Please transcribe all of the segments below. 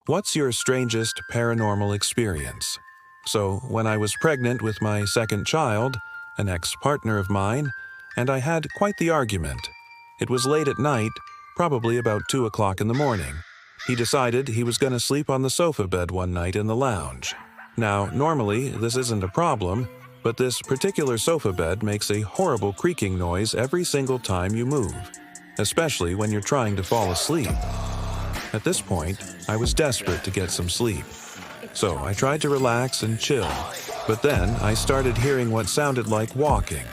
What's your strangest paranormal experience? So, when I was pregnant with my second child, an ex-partner of mine, and I had quite the argument. It was late at night, probably about 2 o'clock in the morning. He decided he was going to sleep on the sofa bed one night in the lounge. Now, normally, this isn't a problem, but this particular sofa bed makes a horrible creaking noise every single time you move, especially when you're trying to fall asleep. At this point, I was desperate to get some sleep. So I tried to relax and chill, but then I started hearing what sounded like walking,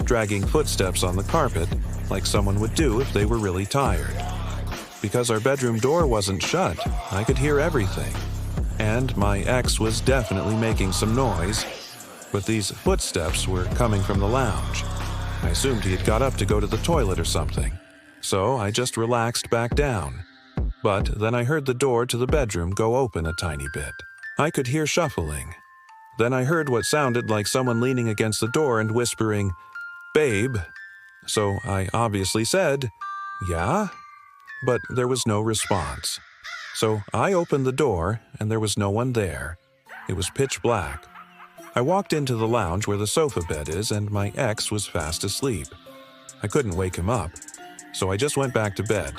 dragging footsteps on the carpet, like someone would do if they were really tired. Because our bedroom door wasn't shut, I could hear everything. And my ex was definitely making some noise, but these footsteps were coming from the lounge. I assumed he had got up to go to the toilet or something, so I just relaxed back down. But then I heard the door to the bedroom go open a tiny bit. I could hear shuffling. Then I heard what sounded like someone leaning against the door and whispering, "Babe." So I obviously said, "Yeah?" But there was no response. So I opened the door, and there was no one there. It was pitch black. I walked into the lounge where the sofa bed is, and my ex was fast asleep. I couldn't wake him up, so I just went back to bed.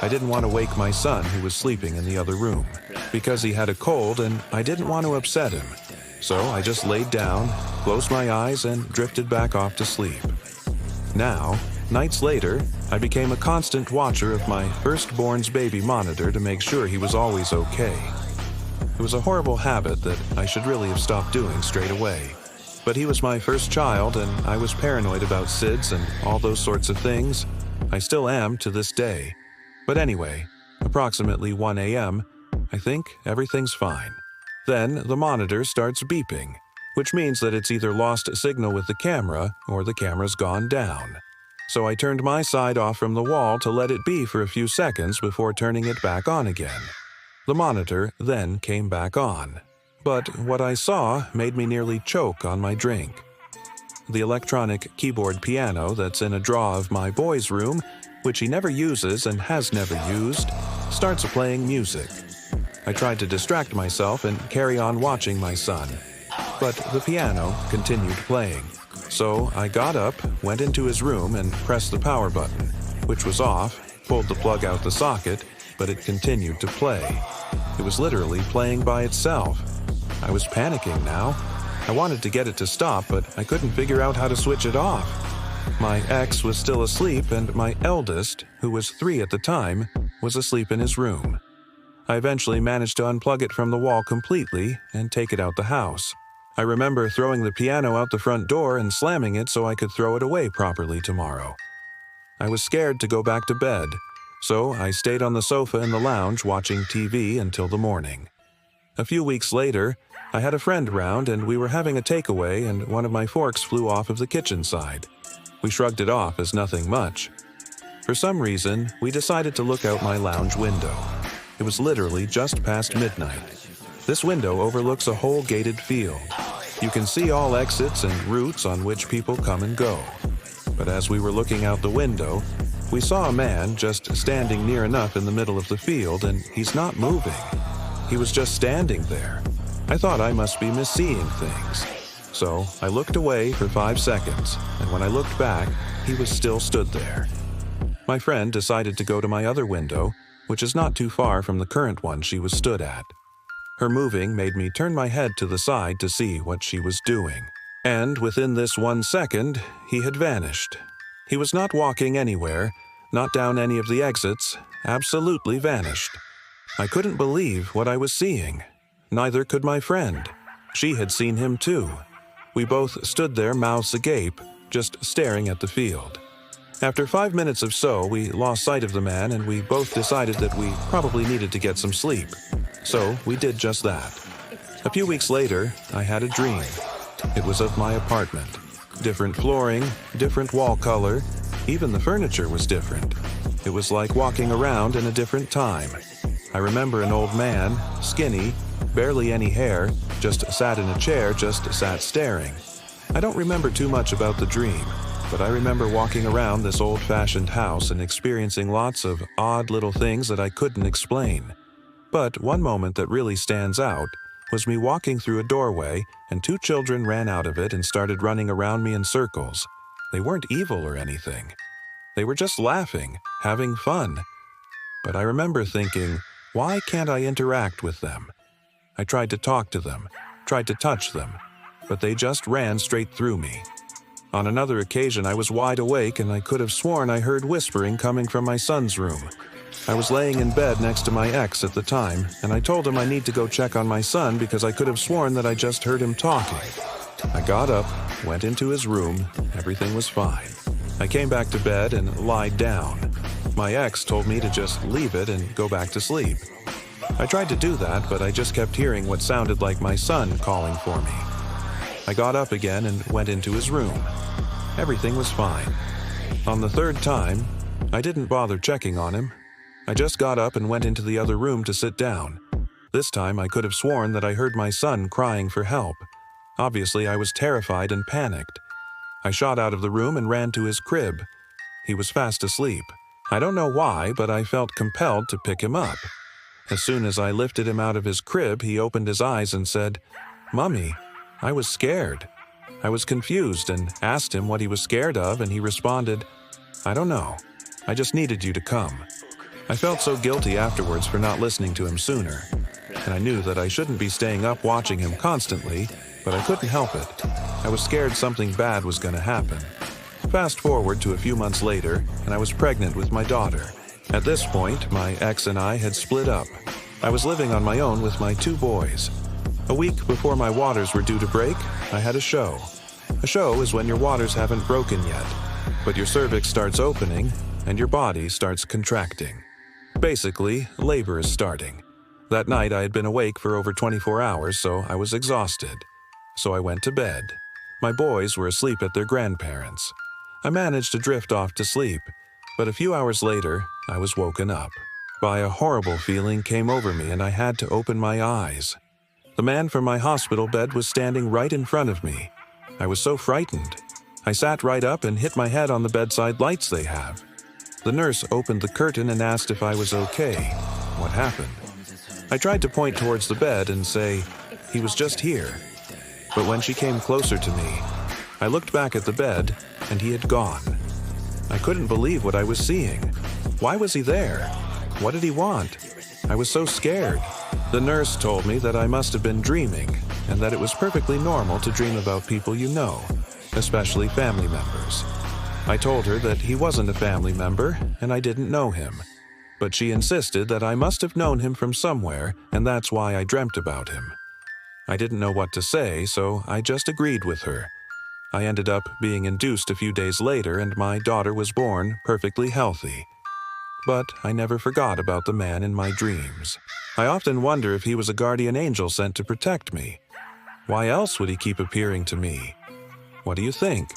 I didn't want to wake my son, who was sleeping in the other room, because he had a cold and I didn't want to upset him. So I just laid down, closed my eyes, and drifted back off to sleep. Now, nights later, I became a constant watcher of my firstborn's baby monitor to make sure he was always okay. It was a horrible habit that I should really have stopped doing straight away. But he was my first child, and I was paranoid about SIDS and all those sorts of things. I still am to this day. But anyway, approximately 1 a.m., I think everything's fine. Then the monitor starts beeping, which means that it's either lost a signal with the camera or the camera's gone down. So I turned my side off from the wall to let it be for a few seconds before turning it back on again. The monitor then came back on. But what I saw made me nearly choke on my drink. The electronic keyboard piano that's in a drawer of my boy's room, which he never uses and has never used, starts playing music. I tried to distract myself and carry on watching my son, but the piano continued playing. So I got up, went into his room, and pressed the power button, which was off, pulled the plug out the socket, but it continued to play. It was literally playing by itself. I was panicking now. I wanted to get it to stop, but I couldn't figure out how to switch it off. My ex was still asleep, and my eldest, who was 3 at the time, was asleep in his room. I eventually managed to unplug it from the wall completely and take it out the house. I remember throwing the piano out the front door and slamming it so I could throw it away properly tomorrow. I was scared to go back to bed, so I stayed on the sofa in the lounge watching TV until the morning. A few weeks later, I had a friend round and we were having a takeaway and one of my forks flew off of the kitchen side. We shrugged it off as nothing much. For some reason, we decided to look out my lounge window. It was literally just past midnight. This window overlooks a whole gated field. You can see all exits and routes on which people come and go. But as we were looking out the window, we saw a man just standing near enough in the middle of the field, and he's not moving. He was just standing there. I thought I must be misseeing things. So I looked away for 5 seconds, and when I looked back, he was still stood there. My friend decided to go to my other window, which is not too far from the current one she was stood at. Her moving made me turn my head to the side to see what she was doing. And within this 1 second, he had vanished. He was not walking anywhere, not down any of the exits, absolutely vanished. I couldn't believe what I was seeing. Neither could my friend. She had seen him too. We both stood there mouths agape, just staring at the field. After 5 minutes or so, we lost sight of the man and we both decided that we probably needed to get some sleep. So we did just that. A few weeks later, I had a dream. It was of my apartment. Different flooring, different wall color, even the furniture was different. It was like walking around in a different time. I remember an old man, skinny, barely any hair, just sat in a chair, just sat staring. I don't remember too much about the dream, but I remember walking around this old-fashioned house and experiencing lots of odd little things that I couldn't explain. But one moment that really stands out was me walking through a doorway and two children ran out of it and started running around me in circles. They weren't evil or anything. They were just laughing, having fun. But I remember thinking, why can't I interact with them? I tried to talk to them, tried to touch them, but they just ran straight through me. On another occasion, I was wide awake and I could have sworn I heard whispering coming from my son's room. I was laying in bed next to my ex at the time, and I told him I need to go check on my son because I could have sworn that I just heard him talking. I got up, went into his room, everything was fine. I came back to bed and lied down. My ex told me to just leave it and go back to sleep. I tried to do that, but I just kept hearing what sounded like my son calling for me. I got up again and went into his room. Everything was fine. On the third time, I didn't bother checking on him. I just got up and went into the other room to sit down. This time I could have sworn that I heard my son crying for help. Obviously, I was terrified and panicked. I shot out of the room and ran to his crib. He was fast asleep. I don't know why, but I felt compelled to pick him up. As soon as I lifted him out of his crib, he opened his eyes and said, "Mommy, I was scared." I was confused and asked him what he was scared of, and he responded, "I don't know. I just needed you to come." I felt so guilty afterwards for not listening to him sooner, and I knew that I shouldn't be staying up watching him constantly, but I couldn't help it. I was scared something bad was going to happen. Fast forward to a few months later, and I was pregnant with my daughter. At this point, my ex and I had split up. I was living on my own with my two boys. A week before my waters were due to break, I had a show. A show is when your waters haven't broken yet, but your cervix starts opening and your body starts contracting. Basically, labor is starting. That night I had been awake for over 24 hours, so I was exhausted. So I went to bed. My boys were asleep at their grandparents'. I managed to drift off to sleep, but a few hours later, I was woken up. By a horrible feeling came over me and I had to open my eyes. The man from my hospital bed was standing right in front of me. I was so frightened. I sat right up and hit my head on the bedside lights they have. The nurse opened the curtain and asked if I was okay. What happened? I tried to point towards the bed and say, "He was just here." But when she came closer to me, I looked back at the bed and he had gone. I couldn't believe what I was seeing. Why was he there? What did he want? I was so scared. The nurse told me that I must have been dreaming and that it was perfectly normal to dream about people you know, especially family members. I told her that he wasn't a family member and I didn't know him, but she insisted that I must have known him from somewhere and that's why I dreamt about him. I didn't know what to say, so I just agreed with her. I ended up being induced a few days later and my daughter was born perfectly healthy. But I never forgot about the man in my dreams. I often wonder if he was a guardian angel sent to protect me. Why else would he keep appearing to me? What do you think?